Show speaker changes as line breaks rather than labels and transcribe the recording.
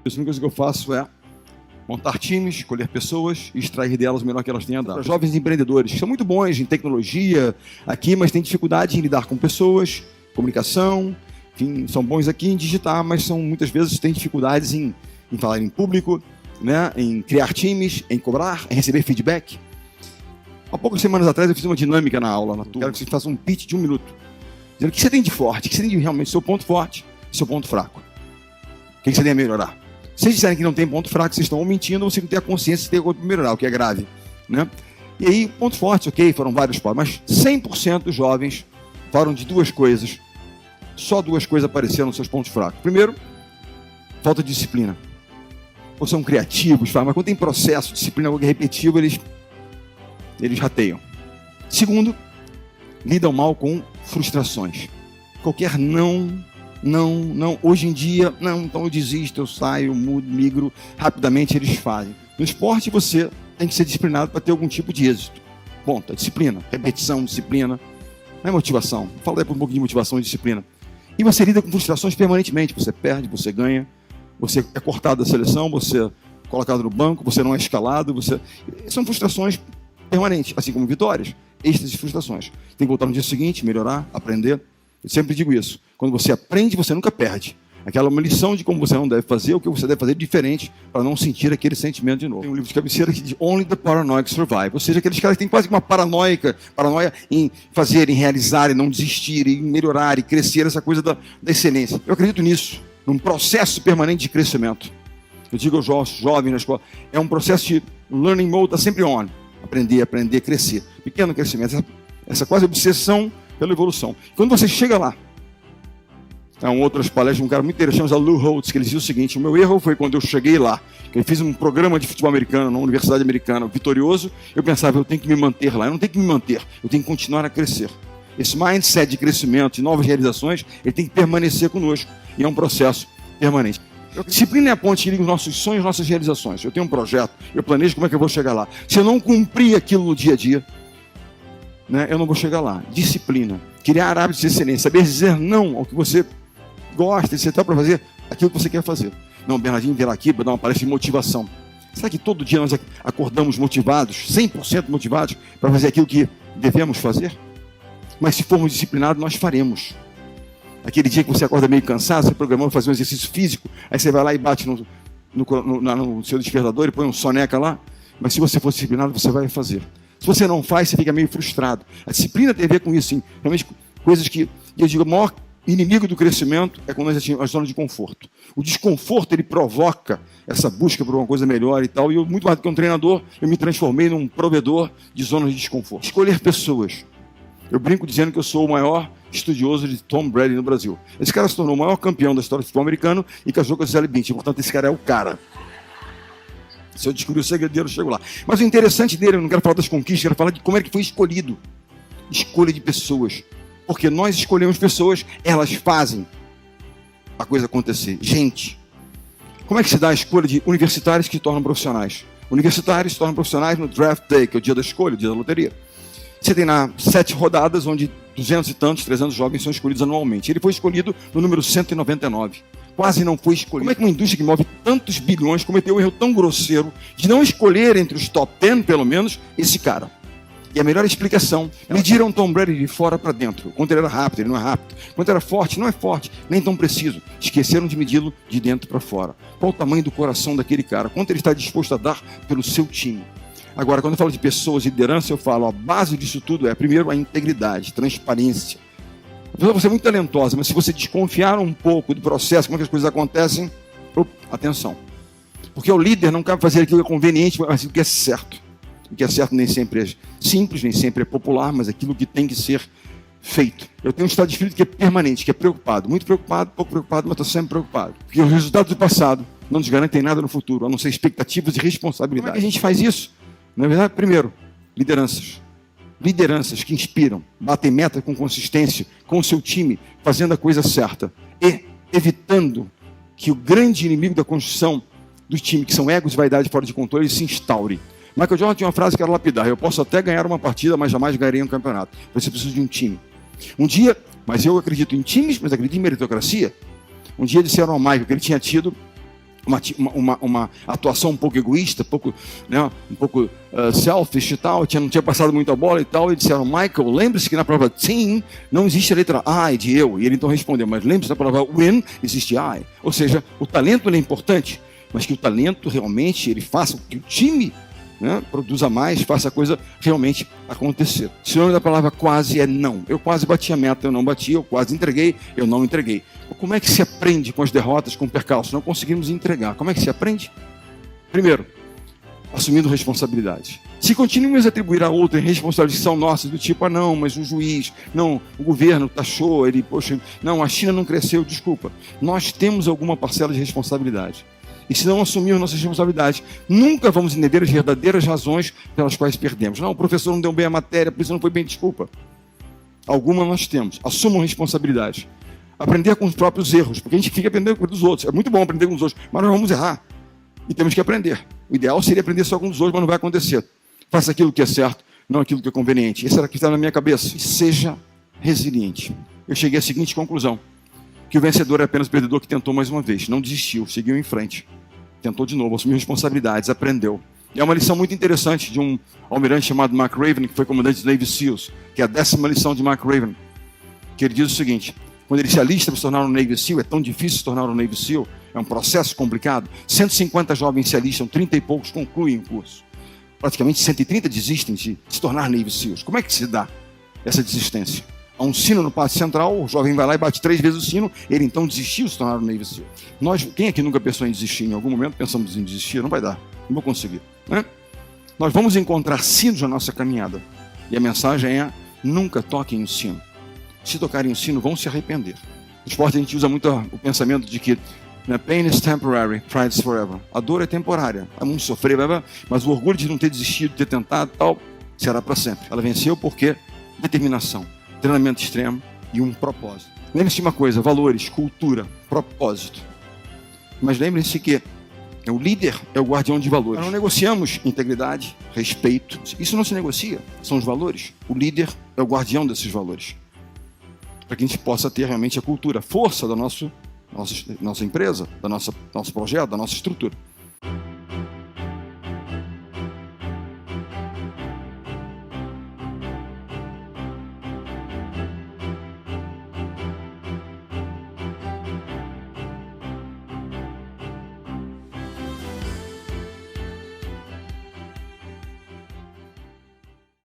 A única coisa que eu faço é montar times, escolher pessoas e extrair delas o melhor que elas têm a dar. Para jovens empreendedores, que são muito bons em tecnologia aqui, mas têm dificuldade em lidar com pessoas, comunicação, enfim, são bons aqui em digitar, mas muitas vezes têm dificuldades em falar em público, né, em criar times, em cobrar, em receber feedback. Há poucas semanas atrás eu fiz uma dinâmica na aula, na turma. Quero que vocês façam um pitch de 1 minuto. Dizendo o que você tem de forte, o que você tem de realmente seu ponto forte e seu ponto fraco. O que você tem a melhorar? Se vocês disserem que não tem ponto fraco, vocês estão ou mentindo ou você não tem a consciência de ter coisa para melhorar, o que é grave, né? E aí, ponto forte, ok, foram vários pontos, mas 100% dos jovens falaram de 2 coisas. Só 2 coisas apareceram nos seus pontos fracos. Primeiro, falta de disciplina. Ou são criativos, mas quando tem processo, disciplina, algo repetitivo, eles rateiam. Segundo, lidam mal com frustrações. Qualquer não, hoje em dia, não, então eu desisto, eu saio, mudo, migro, rapidamente eles fazem. No esporte você tem que ser disciplinado para ter algum tipo de êxito. Ponto, disciplina, repetição, disciplina, não é motivação. Vou falar depois um pouco de motivação e disciplina. E você lida com frustrações permanentemente, você perde, você ganha, você é cortado da seleção, você é colocado no banco, você não é escalado, são frustrações permanentes, assim como vitórias, extras de frustrações. Tem que voltar no dia seguinte, melhorar, aprender. Eu sempre digo isso. Quando você aprende, você nunca perde. Aquela é uma lição de como você não deve fazer, o que você deve fazer diferente para não sentir aquele sentimento de novo. Tem um livro de cabeceira que diz Only the Paranoid Survive. Ou seja, aqueles caras que têm quase uma paranoia em fazer, em realizar, em não desistir, em melhorar, e crescer, essa coisa da excelência. Eu acredito nisso, num processo permanente de crescimento. Eu digo aos jovens na escola, é um processo de learning mode, está sempre on. Aprender, crescer. Pequeno crescimento, essa quase obsessão pela evolução. Quando você chega lá, outras palestras, um cara muito interessante, chamado Lou Holtz, que ele dizia o seguinte: o meu erro foi quando eu cheguei lá, que eu fiz um programa de futebol americano, na Universidade Americana, vitorioso, eu pensava, eu tenho que me manter lá. Eu não tenho que me manter, eu tenho que continuar a crescer. Esse mindset de crescimento, de novas realizações, ele tem que permanecer conosco, e é um processo permanente. Disciplina é a ponte que liga os nossos sonhos, nossas realizações. Eu tenho um projeto, eu planejo como é que eu vou chegar lá. Se eu não cumprir aquilo no dia a dia, né, eu não vou chegar lá. Disciplina, criar hábitos de excelência, saber dizer não ao que você gosta, você está para fazer aquilo que você quer fazer. Não, Bernardinho virá aqui para dar uma palestra de motivação. Será que todo dia nós acordamos motivados, 100% motivados, para fazer aquilo que devemos fazer? Mas se formos disciplinados, nós faremos. Aquele dia que você acorda meio cansado, você programou fazer um exercício físico, aí você vai lá e bate no seu despertador e põe um soneca lá, mas se você for disciplinado, você vai fazer. Se você não faz, você fica meio frustrado. A disciplina tem a ver com isso, sim. Realmente, coisas que, eu digo, o maior inimigo do crescimento é quando nós atingimos a zona de conforto. O desconforto, ele provoca essa busca por uma coisa melhor e tal, e eu, muito mais do que um treinador, eu me transformei num provedor de zonas de desconforto. Escolher pessoas. Eu brinco dizendo que eu sou o maior estudioso de Tom Brady no Brasil. Esse cara se tornou o maior campeão da história do futebol americano e casou com a Gisele Bündchen. Portanto, esse cara é o cara. Se eu descobrir o segredo dele, eu chego lá. Mas o interessante dele, eu não quero falar das conquistas, eu quero falar de como é que foi escolhido. Escolha de pessoas. Porque nós escolhemos pessoas, elas fazem a coisa acontecer. Gente, como é que se dá a escolha de universitários que se tornam profissionais? Universitários se tornam profissionais no draft day, que é o dia da escolha, o dia da loteria. Você tem 7 rodadas, onde 200 e tantos, 300 jovens são escolhidos anualmente. Ele foi escolhido no número 199. Quase não foi escolhido. Como é que uma indústria que move tantos bilhões cometeu um erro tão grosseiro de não escolher entre os top 10, pelo menos, esse cara? E a melhor explicação, mediram Tom Brady de fora para dentro. Quanto ele era rápido, ele não é rápido. Quanto era forte, não é forte, nem tão preciso. Esqueceram de medi-lo de dentro para fora. Qual o tamanho do coração daquele cara? Quanto ele está disposto a dar pelo seu time? Agora, quando eu falo de pessoas e liderança, eu falo, a base disso tudo é, primeiro, a integridade, transparência. A pessoa pode ser muito talentosa, mas se você desconfiar um pouco do processo, como é que as coisas acontecem, atenção. Porque o líder não cabe fazer aquilo que é conveniente, mas aquilo que é certo. O que é certo nem sempre é simples, nem sempre é popular, mas aquilo que tem que ser feito. Eu tenho um estado de espírito que é permanente, que é preocupado. Muito preocupado, pouco preocupado, mas estou sempre preocupado. Porque os resultados do passado não nos garantem nada no futuro, a não ser expectativas e responsabilidade. Como é que a gente faz isso? Na verdade, primeiro, lideranças. Lideranças que inspiram, batem meta com consistência, com o seu time, fazendo a coisa certa. E evitando que o grande inimigo da construção do time, que são egos e vaidade fora de controle, se instaure. Michael Jordan tinha uma frase que era lapidar: eu posso até ganhar uma partida, mas jamais ganharei um campeonato. Você precisa de um time. Um dia, mas eu acredito em times, mas acredito em meritocracia. Um dia disseram ao Michael que ele tinha tido uma atuação um pouco egoísta, um pouco selfish e tal, não tinha passado muito a bola e tal, e disseram, Michael, lembre-se que na palavra team não existe a letra I de eu, e ele então respondeu, mas lembre-se da palavra win, existe I, ou seja, o talento ele é importante, mas que o talento realmente ele faça com que o time produza mais, faça a coisa realmente acontecer. O sinônimo da palavra quase é não. Eu quase bati a meta, eu não bati, eu quase entreguei, eu não entreguei. Como é que se aprende com as derrotas, com percalços? Não conseguimos entregar. Como é que se aprende? Primeiro, assumindo responsabilidade. Se continuamos a atribuir a outra responsabilidades que são nossas, do tipo, não, mas o juiz, não, o governo taxou, não, a China não cresceu, desculpa. Nós temos alguma parcela de responsabilidade. E se não assumirmos nossas responsabilidades, nunca vamos entender as verdadeiras razões pelas quais perdemos. Não, o professor não deu bem a matéria, por isso não foi bem, desculpa. Alguma nós temos. Assumam responsabilidade. Aprender com os próprios erros, porque a gente fica aprendendo com os dos outros. É muito bom aprender com os outros, mas nós vamos errar. E temos que aprender. O ideal seria aprender só com os outros, mas não vai acontecer. Faça aquilo que é certo, não aquilo que é conveniente. Isso era o que está na minha cabeça. E seja resiliente. Eu cheguei à seguinte conclusão. Que o vencedor é apenas o perdedor que tentou mais uma vez. Não desistiu, seguiu em frente. Tentou de novo, assumiu responsabilidades, aprendeu. E é uma lição muito interessante de um almirante chamado Mark Raven, que foi comandante do Navy SEALs, que é a 10ª lição de Mark Raven, que ele diz o seguinte, quando ele se alista para se tornar um Navy SEAL, é tão difícil se tornar um Navy SEAL, é um processo complicado, 150 jovens se alistam, 30 e poucos concluem o curso. Praticamente 130 desistem de se tornar Navy SEALs. Como é que se dá essa desistência? Há um sino no pátio central, o jovem vai lá e bate 3 vezes o sino, ele então desistiu de se tornar um Navy SEAL. Quem aqui nunca pensou em desistir? Em algum momento pensamos em desistir, não vai dar, não vou conseguir. Né? Nós vamos encontrar sinos na nossa caminhada. E a mensagem é, nunca toquem o sino. Se tocarem o sino, vão se arrepender. No esporte a gente usa muito o pensamento de que pain is temporary, pride is forever. A dor é temporária, vamos sofrer, mas o orgulho de não ter desistido, de ter tentado, tal, será para sempre. Ela venceu porque determinação, treinamento extremo e um propósito. Lembre-se de uma coisa, valores, cultura, propósito. Mas lembrem-se que o líder é o guardião de valores. Nós não negociamos integridade, respeito. Isso não se negocia, são os valores. O líder é o guardião desses valores. Para que a gente possa ter realmente a cultura, a força da nossa empresa, nosso projeto, da nossa estrutura.